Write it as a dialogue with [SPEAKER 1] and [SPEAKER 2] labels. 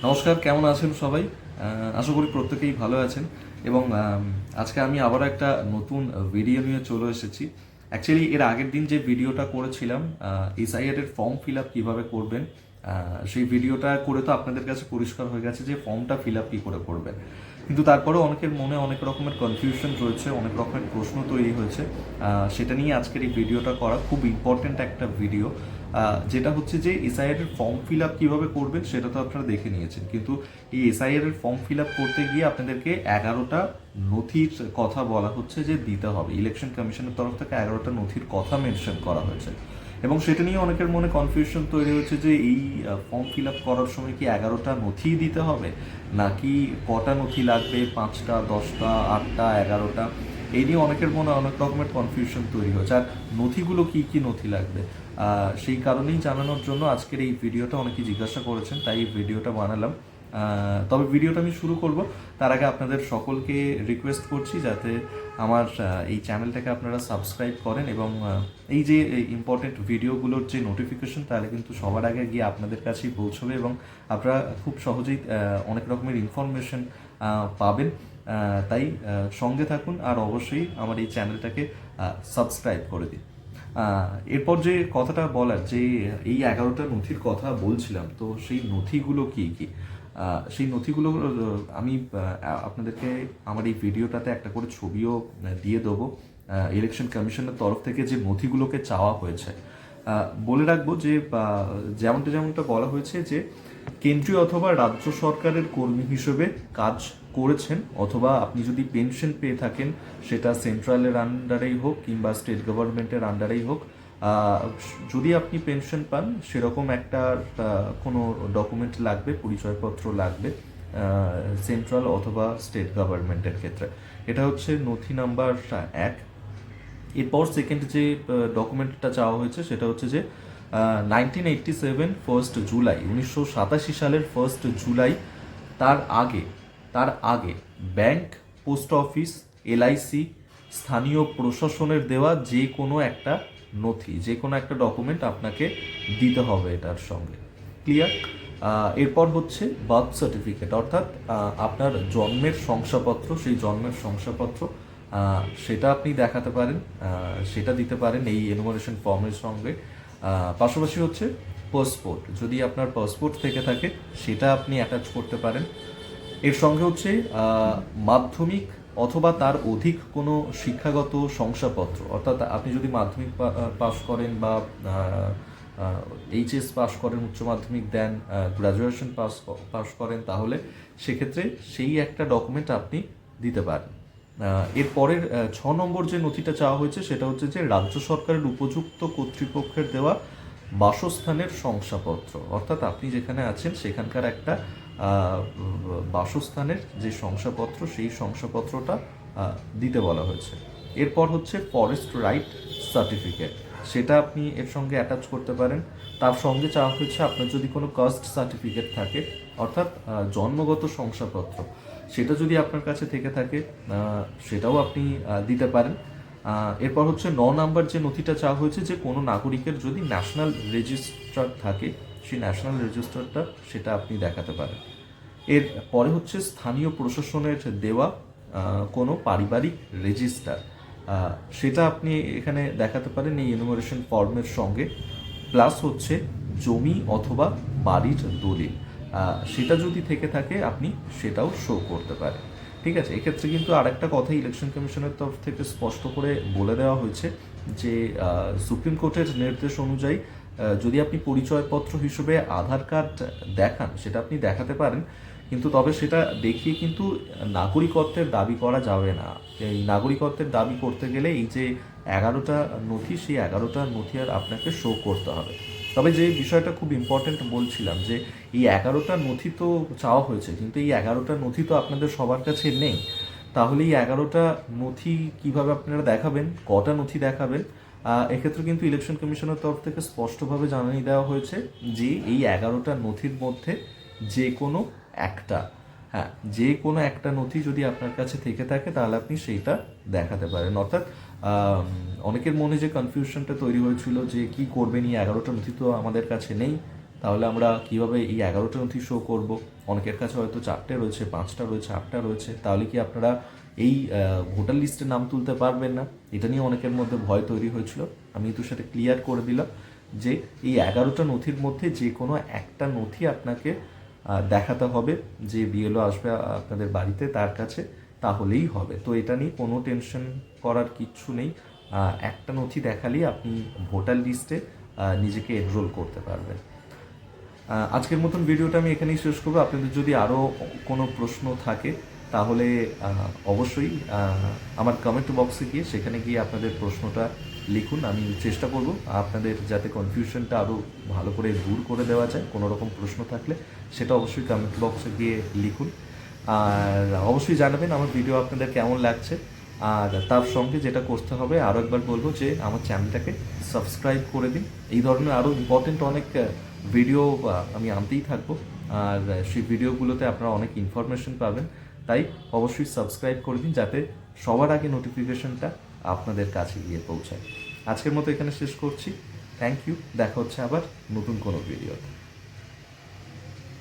[SPEAKER 1] নমস্কার, কেমন আছেন সবাই? আশা করি প্রত্যেকেই ভালো আছেন এবং আজকে আমি আবার একটা নতুন ভিডিও নিয়ে চলে এসেছি। অ্যাকচুয়ালি এর আগের দিন যে ভিডিওটা করেছিলাম এসআইআর এর ফর্ম ফিল আপ কীভাবে করবেন, সেই ভিডিওটা করে তো আপনাদের কাছে পরিষ্কার হয়ে গেছে যে ফর্মটা ফিল আপ কী করে করবেন। কিন্তু তারপরেও অনেকের মনে অনেক রকমের কনফিউশন রয়েছে, অনেক রকমের প্রশ্ন তৈরি হয়েছে। সেটা নিয়ে আজকের এই ভিডিওটা করা খুব ইম্পর্টেন্ট একটা ভিডিও। যেটা হচ্ছে যে এসআইআর এর ফর্ম ফিল আপ কীভাবে করবেন সেটা তো আপনারা দেখে নিয়েছেন, কিন্তু এই এসআইআর এর ফর্ম ফিল আপ করতে গিয়ে আপনাদেরকে 11টা নথির কথা বলা হচ্ছে যে দিতে হবে। ইলেকশন কমিশনের তরফ থেকে 11টা নথির কথা মেনশন করা হয়েছে এবং সেটা নিয়ে অনেকের মনে কনফিউশন তৈরি হচ্ছে যে এই ফর্ম ফিল আপ করার সময় কি 11টা নথি দিতে হবে, নাকি কটা নথি লাগবে, 5টা, 10টা, 8টা, 11টা। এই নিয়ে অনেকের মনে অনেক রকমের কনফিউশন তৈরি হচ্ছে। আর নথিগুলো কি কি নথি লাগবে সেই কারণেই জানানোর জন্য আজকের এই ভিডিওটা অনেকেই জিজ্ঞাসা করেছেন, তাই এই ভিডিওটা বানালাম। তবে ভিডিওটা আমি শুরু করব তার আগে আপনাদের সকলকে রিকোয়েস্ট করছি যাতে আমার এই চ্যানেলটাকে আপনারা সাবস্ক্রাইব করেন এবং এই যে ইম্পর্টেন্ট ভিডিওগুলোর যে নোটিফিকেশন তাহলে কিন্তু সবার আগে গিয়ে আপনাদের কাছেই পৌঁছবে এবং আপনারা খুব সহজেই অনেক রকমের ইনফরমেশন পাবেন। তাই সঙ্গে থাকুন আর অবশ্যই আমার এই চ্যানেলটাকে সাবস্ক্রাইব করে দিন। এরপর যে কথাটা বলার, যে এই 11টা নথির কথা বলছিলাম, তো সেই নথিগুলো কি কি সেই নথিগুলো আমি আপনাদেরকে আমার এই ভিডিওটাতে একটা করে ছবিও দিয়ে দেবো। ইলেকশন কমিশনের তরফ থেকে যে নথিগুলোকে চাওয়া হয়েছে, বলে রাখবো যে যেমনটা বলা হয়েছে যে কেন্দ্রীয় অথবা রাজ্য সরকারের কর্মী হিসেবে কাজ করেছেন, অথবা আপনি যদি পেনশন পেয়ে থাকেন সেটা সেন্ট্রালের আন্ডারেই হোক কিংবা স্টেট গভর্নমেন্টের আন্ডারেই হোক, যদি আপনি পেনশন পান সেরকম একটা কোনো ডকুমেন্ট লাগবে, পরিচয়পত্র লাগবে সেন্ট্রাল অথবা স্টেট গভর্নমেন্টের ক্ষেত্রে। এটা হচ্ছে নথি নাম্বার 1। এরপর সেকেন্ড যে ডকুমেন্টটা চাওয়া হয়েছে সেটা হচ্ছে যে 1987 1 জুলাই 1987 সালের 1 জুলাই, তার আগে ব্যাংক, পোস্ট অফিস, এলআইসি, স্থানীয় প্রশাসনের দেওয়া যে কোনো একটা নথি, যে কোনো একটা ডকুমেন্ট আপনাকে দিতে হবে এটার সঙ্গে। ক্লিয়ার? এরপর হচ্ছে বার্থ সার্টিফিকেট, অর্থাৎ আপনার জন্মের শংসাপত্র, সেই জন্মের শংসাপত্র সেটা আপনি দেখাতে পারেন, সেটা দিতে পারেন এই এনুমারেশন ফর্মের সঙ্গে। পাশাপাশি হচ্ছে পাসপোর্ট, যদি আপনার পাসপোর্ট থেকে থাকে সেটা আপনি অ্যাটাচ করতে পারেন। এর সঙ্গে হচ্ছে মাধ্যমিক অথবা তার অধিক কোনো শিক্ষাগত শংসাপত্র, অর্থাৎ আপনি যদি মাধ্যমিক পাশ করেন বা এইচএস পাশ করেন, উচ্চ মাধ্যমিক দেন, গ্র্যাজুয়েশন পাশ করেন, তাহলে সেক্ষেত্রে সেই একটা ডকুমেন্ট আপনি দিতে পারেন। এর পরের 6 নম্বর যে নথিটা চাওয়া হয়েছে সেটা হচ্ছে যে রাজ্য সরকারের উপযুক্ত কর্তৃপক্ষের দেওয়া বাসস্থানের শংসাপত্র, অর্থাৎ আপনি যেখানে আছেন সেখানকার একটা বাসস্থানের যে শংসাপত্র, সেই শংসাপত্রটা দিতে বলা হয়েছে। এরপর হচ্ছে ফরেস্ট রাইট সার্টিফিকেট, সেটা আপনি এর সঙ্গে অ্যাটাচ করতে পারেন। তার সঙ্গে চাওয়া হয়েছে আপনার যদি কোনো কাস্ট সার্টিফিকেট থাকে, অর্থাৎ জন্মগত শংসাপত্র, সেটা যদি আপনার কাছে থেকে থাকে সেটাও আপনি দিতে পারেন। এরপর হচ্ছে 9 নম্বর যে নথিটা চাওয়া হয়েছে যে কোনো নাগরিকের যদি ন্যাশনাল রেজিস্টার থাকে, সেই ন্যাশনাল রেজিস্টারটা সেটা আপনি দেখাতে পারেন। এর পরে হচ্ছে স্থানীয় প্রশাসনের দেওয়া কোনো পারিবারিক রেজিস্টার, সেটা আপনি এখানে দেখাতে পারেন এই এনুমারেশন ফর্মের সঙ্গে। প্লাস হচ্ছে জমি অথবা বাড়ির দলিল, সেটা যদি থেকে থাকে আপনি সেটাও শো করতে পারেন। ঠিক আছে? এক্ষেত্রে কিন্তু আরেকটা কথা ইলেকশন কমিশনের তরফ থেকে স্পষ্ট করে বলে দেওয়া হয়েছে যে সুপ্রিম কোর্টের নির্দেশ অনুযায়ী যদি আপনি পরিচয়পত্র হিসেবে আধার কার্ড দেখান, সেটা আপনি দেখাতে পারেন, কিন্তু তবে সেটা দেখিয়ে কিন্তু নাগরিকত্বের দাবি করা যাবে না। এই নাগরিকত্বের দাবি করতে গেলে এই যে 11টা নথি, সেই 11টা নথি আর আপনাকে শো করতে হবে। তবে যে বিষয়টা খুব ইম্পর্টেন্ট বলছিলাম যে এই 11টা নথি তো চাওয়া হয়েছে, কিন্তু এই 11টা নথি তো আপনাদের সবার কাছে নেই। তাহলে এই 11টা নথি কিভাবে আপনারা দেখাবেন, কটা নথি দেখাবেন? এক্ষেত্রে কিন্তু ইলেকশন কমিশনের তরফ থেকে স্পষ্টভাবে জানিয়ে দেওয়া হয়েছে যে এই 11টা নথির মধ্যে যে কোনো একটা, হ্যাঁ, যে কোনো একটা নথি যদি আপনার কাছে থেকে থাকে তাহলে আপনি সেইটা দেখাতে পারেন। অর্থাৎ অনেকের মনে যে কনফিউশনটা তৈরি হয়েছিল যে কি করবেন, এই 11টা নথি তো আমাদের কাছে নেই, তাহলে আমরা কিভাবে এই 11টা নথি শো করব? অনেকের কাছে হয়তো 4টে রয়েছে, 5টা রয়েছে, 8টা রয়েছে, তাহলে কি আপনারা এই ভোটার লিস্টে নাম তুলতে পারবেন না? এটা নিয়ে অনেকের মধ্যে ভয় তৈরি হয়েছিল। আমি তো সেটা ক্লিয়ার করে দিলাম যে এই 11টা নথির মধ্যে যে কোনো একটা নথি আপনাকে দেখাতে হবে, যে বিএলও আসবে আপনাদের বাড়িতে তার কাছে, তাহলেই হবে। তো এটা নিয়ে কোনো টেনশন করার কিচ্ছু নেই। একটা নথি দেখালেই আপনি ভোটার লিস্টে নিজেকে এনরোল করতে পারবেন। আজকের মতন ভিডিওটা আমি এখানেই শেষ করবো। আপনাদের যদি আরও কোনো প্রশ্ন থাকে তাহলে অবশ্যই আমার কমেন্ট বক্সে গিয়ে সেখানে গিয়ে আপনাদের প্রশ্নটা লিখুন। আমি চেষ্টা করব আপনাদের যাতে কনফিউশনটা আরও ভালো করে দূর করে দেওয়া যায়। কোনো রকম প্রশ্ন থাকলে সেটা অবশ্যই কমেন্ট বক্সে গিয়ে লিখুন। আর অবশ্যই জানাবেন আমার ভিডিও আপনাদের কেমন লাগছে। আর তার সঙ্গে যেটা করতে হবে, আরও একবার বলবো যে আমার চ্যানেলটাকে সাবস্ক্রাইব করে দিন। এই ধরনের আরও ইম্পর্টেন্ট অনেক ভিডিও আমি আনতেই থাকবো, আর সেই ভিডিওগুলোতে আপনারা অনেক ইনফরমেশন পাবেন। তাই অবশ্যই সাবস্ক্রাইব করে দিন যাতে সবার আগে নোটিফিকেশনটা আপনাদের কাছে গিয়ে পৌঁছায়। আজকের মতো এখানে শেষ করছি। Thank you. দেখা হচ্ছে আবার নতুন কোনো ভিডিওতে।